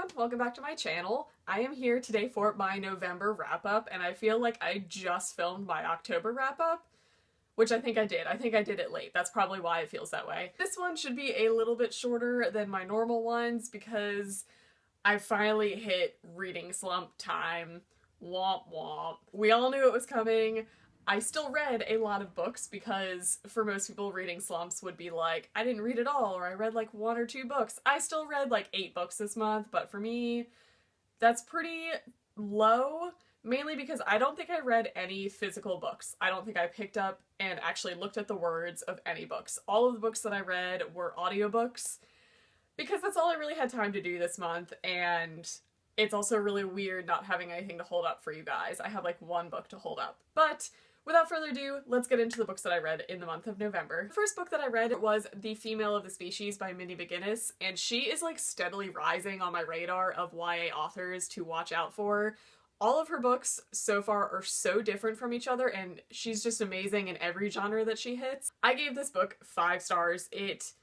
everyone, welcome back to my channel. I am here today for my November wrap-up, and I feel like I just filmed my October wrap-up, which I think I did. I think I did it late. That's probably why it feels that way. This one should be a little bit shorter than my normal ones because I finally hit reading slump time. Womp womp. We all knew it was coming. I still read a lot of books because for most people reading slumps would be like, I didn't read it all, or I read like 1 or 2 books. I still read like 8 books this month, but for me, that's pretty low, mainly because I don't think I read any physical books. I don't think I picked up and actually looked at the words of any books. All of the books that I read were audiobooks because that's all I really had time to do this month, and it's also really weird not having anything to hold up for you guys. I have like 1 book to hold up. But without further ado, let's get into the books that I read in the month of November. The first book that I read was The Female of the Species by Mindy McGinnis, and she is like steadily rising on my radar of YA authors to watch out for. All of her books so far are so different from each other, and she's just amazing in every genre that she hits. I gave this book 5 stars. It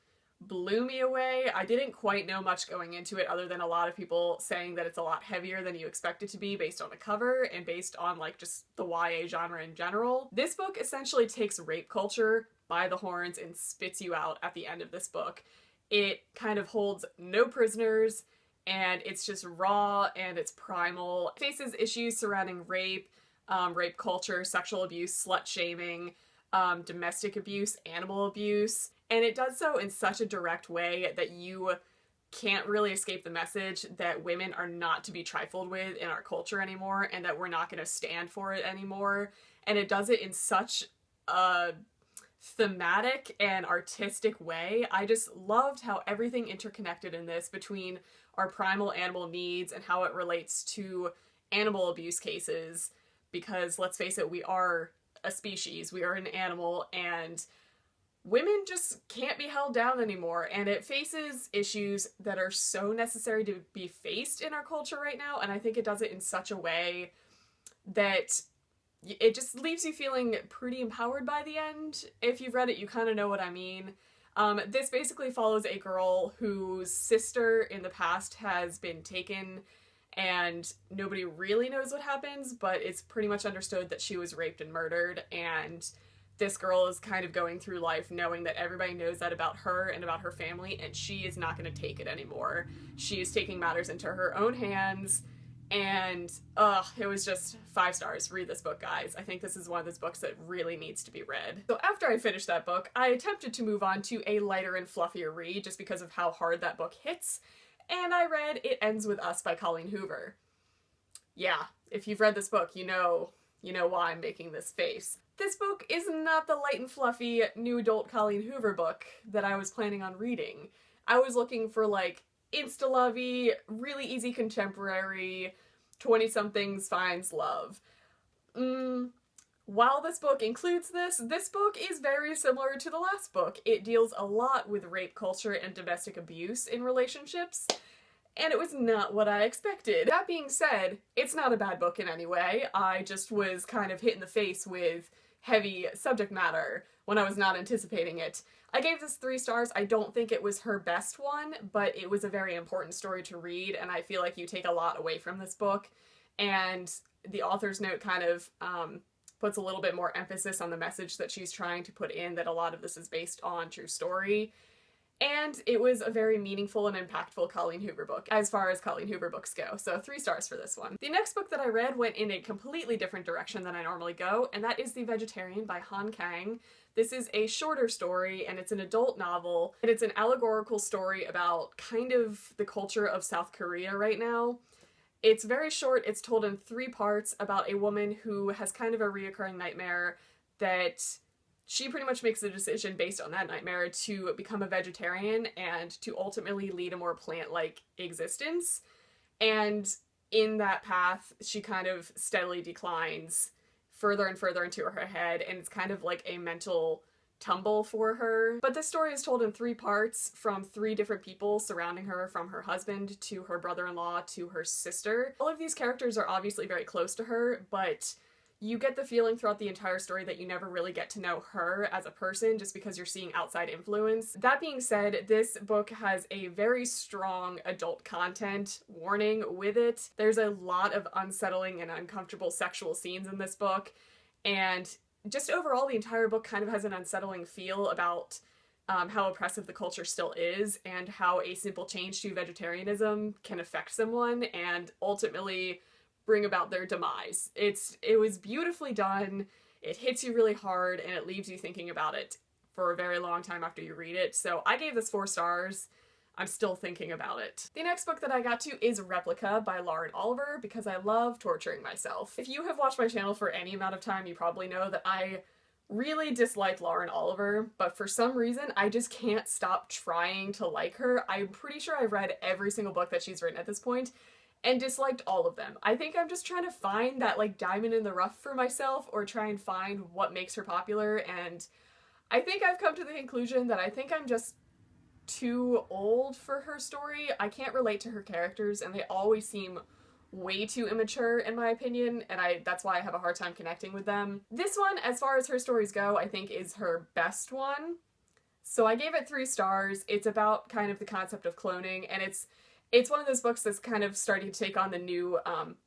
blew me away. I didn't quite know much going into it other than a lot of people saying that it's a lot heavier than you expect it to be based on the cover and based on like just the YA genre in general. This book essentially takes rape culture by the horns and spits you out at the end of this book. It kind of holds no prisoners, and it's just raw and it's primal. It faces issues surrounding rape, rape culture, sexual abuse, slut shaming, domestic abuse, animal abuse, and it does so in such a direct way that you can't really escape the message that women are not to be trifled with in our culture anymore, and that we're not going to stand for it anymore. And it does it in such a thematic and artistic way. I just loved how everything interconnected in this between our primal animal needs and how it relates to animal abuse cases, because let's face it, we are a species, we are an animal, and women just can't be held down anymore, and it faces issues that are so necessary to be faced in our culture right now, and I think it does it in such a way that it just leaves you feeling pretty empowered by the end. If you've read it, you kind of know what I mean. This basically follows a girl whose sister in the past has been taken, and nobody really knows what happens, but it's pretty much understood that she was raped and murdered, and this girl is kind of going through life knowing that everybody knows that about her and about her family, and she is not going to take it anymore. She is taking matters into her own hands, and it was just 5 stars. Read this book, guys. I think this is one of those books that really needs to be read. So after I finished that book, I attempted to move on to a lighter and fluffier read just because of how hard that book hits, and I read It Ends With Us by Colleen Hoover. Yeah, if you've read this book, you know why I'm making this face. This book is not the light and fluffy new adult Colleen Hoover book that I was planning on reading. I was looking for like insta-lovey, really easy contemporary, 20-somethings finds love. While this book includes this book is very similar to the last book. It deals a lot with rape culture and domestic abuse in relationships, and it was not what I expected. That being said, it's not a bad book in any way. I just was kind of hit in the face with heavy subject matter when I was not anticipating it. I gave this 3 stars. I don't think it was her best one, but it was a very important story to read, and I feel like you take a lot away from this book, and the author's note kind of puts a little bit more emphasis on the message that she's trying to put in, that a lot of this is based on true story. And it was a very meaningful and impactful Colleen Hoover book, as far as Colleen Hoover books go, so 3 stars for this one. The next book that I read went in a completely different direction than I normally go, and that is The Vegetarian by Han Kang. This is a shorter story, and it's an adult novel, and it's an allegorical story about kind of the culture of South Korea right now. It's very short. It's told in 3 parts about a woman who has kind of a reoccurring nightmare that she pretty much makes the decision based on that nightmare to become a vegetarian and to ultimately lead a more plant-like existence. And in that path, she kind of steadily declines further and further into her head, and it's kind of like a mental tumble for her. But this story is told in 3 parts from 3 different people surrounding her, from her husband to her brother-in-law to her sister. All of these characters are obviously very close to her, but you get the feeling throughout the entire story that you never really get to know her as a person just because you're seeing outside influence. That being said, this book has a very strong adult content warning with it. There's a lot of unsettling and uncomfortable sexual scenes in this book, and just overall the entire book kind of has an unsettling feel about how oppressive the culture still is and how a simple change to vegetarianism can affect someone and ultimately bring about their demise. It was beautifully done, it hits you really hard, and it leaves you thinking about it for a very long time after you read it. So I gave this 4 stars. I'm still thinking about it. The next book that I got to is Replica by Lauren Oliver because I love torturing myself. If you have watched my channel for any amount of time, you probably know that I really dislike Lauren Oliver, but for some reason I just can't stop trying to like her. I'm pretty sure I've read every single book that she's written at this point and disliked all of them. I think I'm just trying to find that like diamond in the rough for myself or try and find what makes her popular, and I think I've come to the conclusion that I think I'm just too old for her story. I can't relate to her characters and they always seem way too immature in my opinion, and that's why I have a hard time connecting with them. This one, as far as her stories go, I think is her best one. So I gave it 3 stars. It's about kind of the concept of cloning, and it's one of those books that's kind of starting to take on the new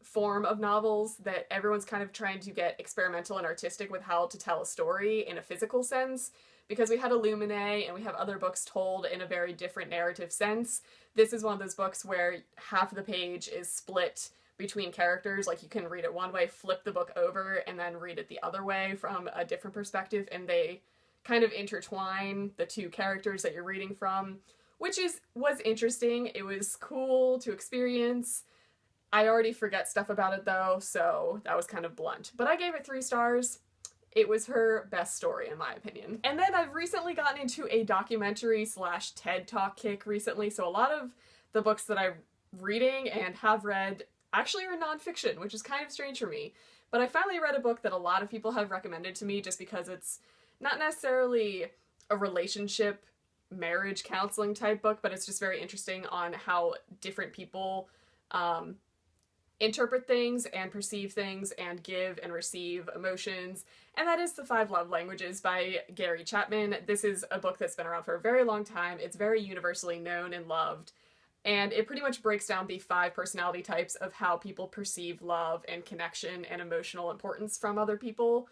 form of novels that everyone's kind of trying to get experimental and artistic with how to tell a story in a physical sense. Because we had Illuminae and we have other books told in a very different narrative sense. This is one of those books where half of the page is split between characters. Like you can read it one way, flip the book over, and then read it the other way from a different perspective, and they kind of intertwine the 2 characters that you're reading from, which was interesting. It was cool to experience. I already forget stuff about it though, so that was kind of blunt. But I gave it 3 stars. It was her best story in my opinion. And then I've recently gotten into a documentary / TED Talk kick recently, so a lot of the books that I'm reading and have read actually are nonfiction, which is kind of strange for me. But I finally read a book that a lot of people have recommended to me just because it's not necessarily a relationship, marriage counseling type book, but it's just very interesting on how different people interpret things and perceive things and give and receive emotions, and that is The 5 Love Languages by Gary Chapman. This is a book that's been around for a very long time. It's very universally known and loved, and it pretty much breaks down the 5 personality types of how people perceive love and connection and emotional importance from other people.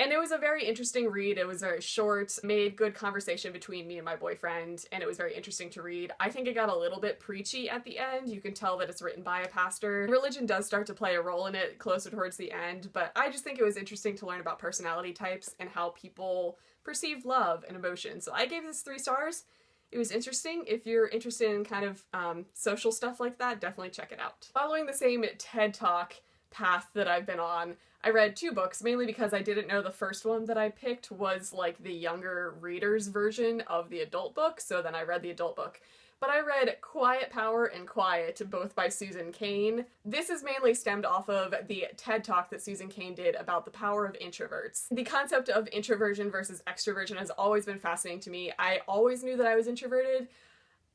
And it was a very interesting read. It was very short, made good conversation between me and my boyfriend, and it was very interesting to read. I think it got a little bit preachy at the end. You can tell that it's written by a pastor. Religion does start to play a role in it closer towards the end, but I just think it was interesting to learn about personality types and how people perceive love and emotion. So I gave this 3 stars. It was interesting. If you're interested in kind of social stuff like that, definitely check it out. Following the same TED Talk path that I've been on, I read 2 books, mainly because I didn't know the first one that I picked was like the younger reader's version of the adult book, so then I read the adult book. But I read Quiet Power and Quiet, both by Susan Cain. This is mainly stemmed off of the TED Talk that Susan Cain did about the power of introverts. The concept of introversion versus extroversion has always been fascinating to me. I always knew that I was introverted.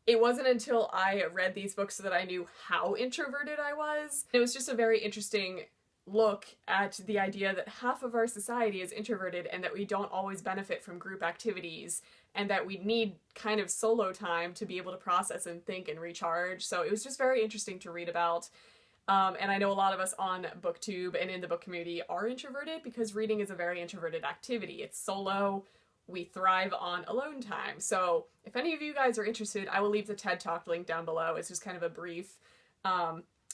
It wasn't until I read these books that I knew how introverted I was. It was just a very interesting look at the idea that half of our society is introverted and that we don't always benefit from group activities and that we need kind of solo time to be able to process and think and recharge. So it was just very interesting to read about. And I know a lot of us on BookTube and in the book community are introverted because reading is a very introverted activity. It's solo. We thrive on alone time. So if any of you guys are interested, I will leave the TED Talk link down below. It's just kind of a brief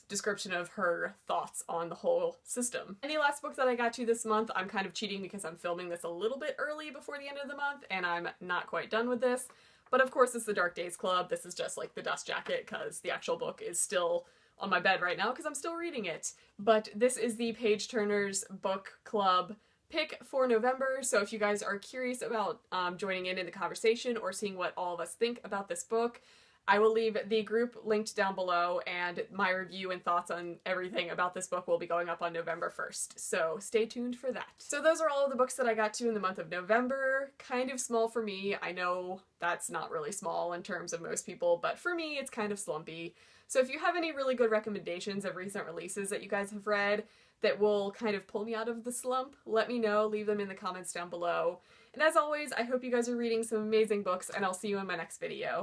description of her thoughts on the whole system. And the last book that I got to this month, I'm kind of cheating because I'm filming this a little bit early before the end of the month and I'm not quite done with this. But of course it's the Dark Days Club. This is just like the dust jacket because the actual book is still on my bed right now because I'm still reading it. But this is the Page Turners Book Club pick for November, so if you guys are curious about joining in the conversation or seeing what all of us think about this book, I will leave the group linked down below, and my review and thoughts on everything about this book will be going up on November 1st, so stay tuned for that. So those are all of the books that I got to in the month of November. Kind of small for me. I know that's not really small in terms of most people, but for me it's kind of slumpy. So if you have any really good recommendations of recent releases that you guys have read that will kind of pull me out of the slump, let me know. Leave them in the comments down below. And as always, I hope you guys are reading some amazing books, and I'll see you in my next video.